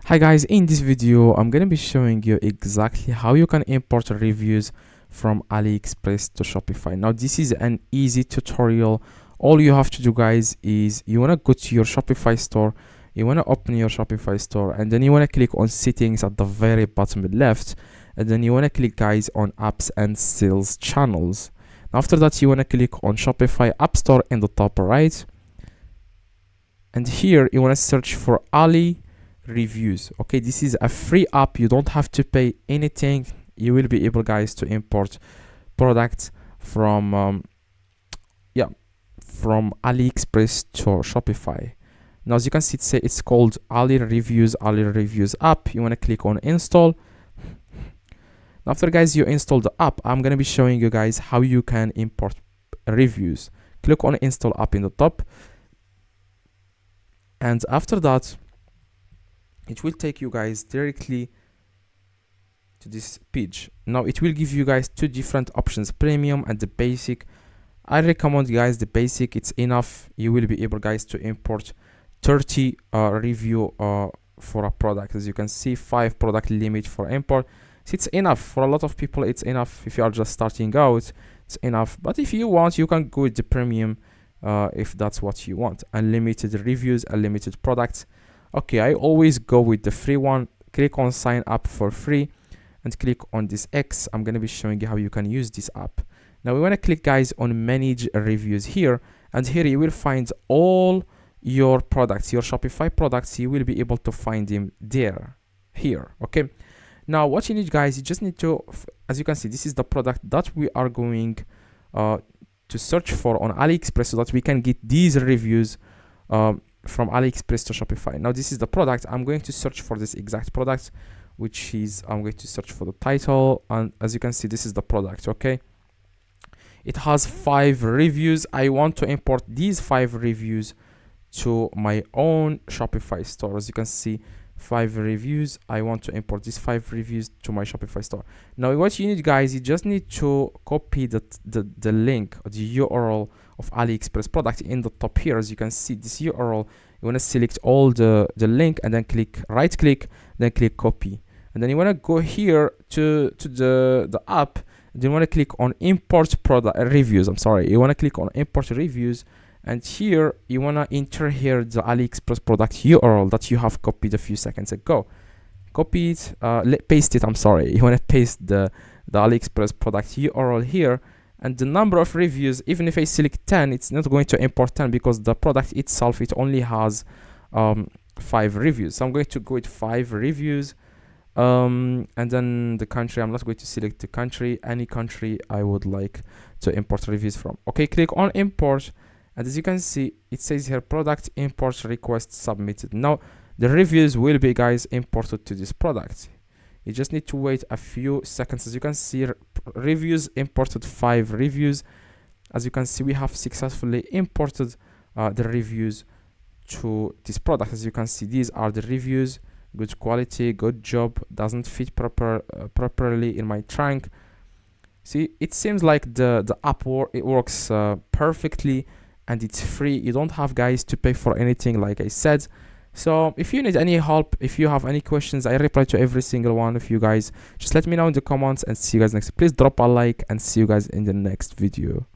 Hi guys, in this video I'm gonna be showing you exactly how you can import reviews from AliExpress to Shopify. Now this is an easy tutorial. All you have to do guys is you wanna go to your Shopify store, you wanna open your Shopify store, and then you wanna click on settings at the very bottom left, and then you wanna click guys on apps and sales channels. After that you wanna click on Shopify App Store in the top right, and here you wanna search for Ali reviews. Okay, this is a free app, you don't have to pay anything. You will be able guys to import products from from AliExpress to Shopify. Now as you can see, it's called Ali Reviews app. You want to click on install. After guys you install the app, I'm going to be showing you guys how you can import reviews. Click on install app in the top, and after that it will take you guys directly to this page. Now it will give you guys two different options, premium and the basic. I recommend guys the basic, it's enough. You will be able guys to import 30 review for a product. As you can see, 5 product limit for import. So it's enough for a lot of people. It's enough if you are just starting out, it's enough. But if you want, you can go with the premium if that's what you want. Unlimited reviews, unlimited products. Okay, I always go with the free one. Click on sign up for free and click on this X. I'm going to be showing you how you can use this app. Now we want to click guys on manage reviews here, and here you will find all your products, your Shopify products. You will be able to find them there, here. Okay, now what you need guys, you just need to, as you can see, this is the product that we are going to search for on AliExpress so that we can get these reviews from AliExpress to Shopify. Now this is the product. I'm going to search for this exact product, which is, I'm going to search for the title, and as you can see, this is the product. Okay, it has 5 reviews. I want to import these 5 reviews to my own Shopify store. As you can see, 5 reviews. I want to import these 5 reviews to my Shopify store. Now what you need guys, you just need to copy the link, the URL of AliExpress product in the top here. As you can see, this URL, you want to select all the link and then right click, then click copy, and then you want to go here to the app. Then you want to click on import product reviews. You want to click on import reviews, and here you want to enter here the AliExpress product URL that you have copied a few seconds ago. Copy it, paste it. You want to paste the AliExpress product URL here, and the number of reviews. Even if I select 10, it's not going to import 10 because the product itself, it only has 5 reviews. So I'm going to go with 5 reviews. And then the country, I'm not going to select the country, any country I would like to import reviews from. Okay, click on import, and as you can see, it says here product import request submitted. Now the reviews will be guys imported to this product. You just need to wait a few seconds. As you can see, reviews imported 5 reviews. As you can see, we have successfully imported the reviews to this product. As you can see, these are the reviews. Good quality, good job, doesn't fit properly in my trunk. See, it seems like the app works perfectly, and it's free. You don't have guys to pay for anything, like I said. So if you need any help, if you have any questions, I reply to every single one of you guys. Just let me know in the comments, and see you guys next. Please drop a like, and see you guys in the next video.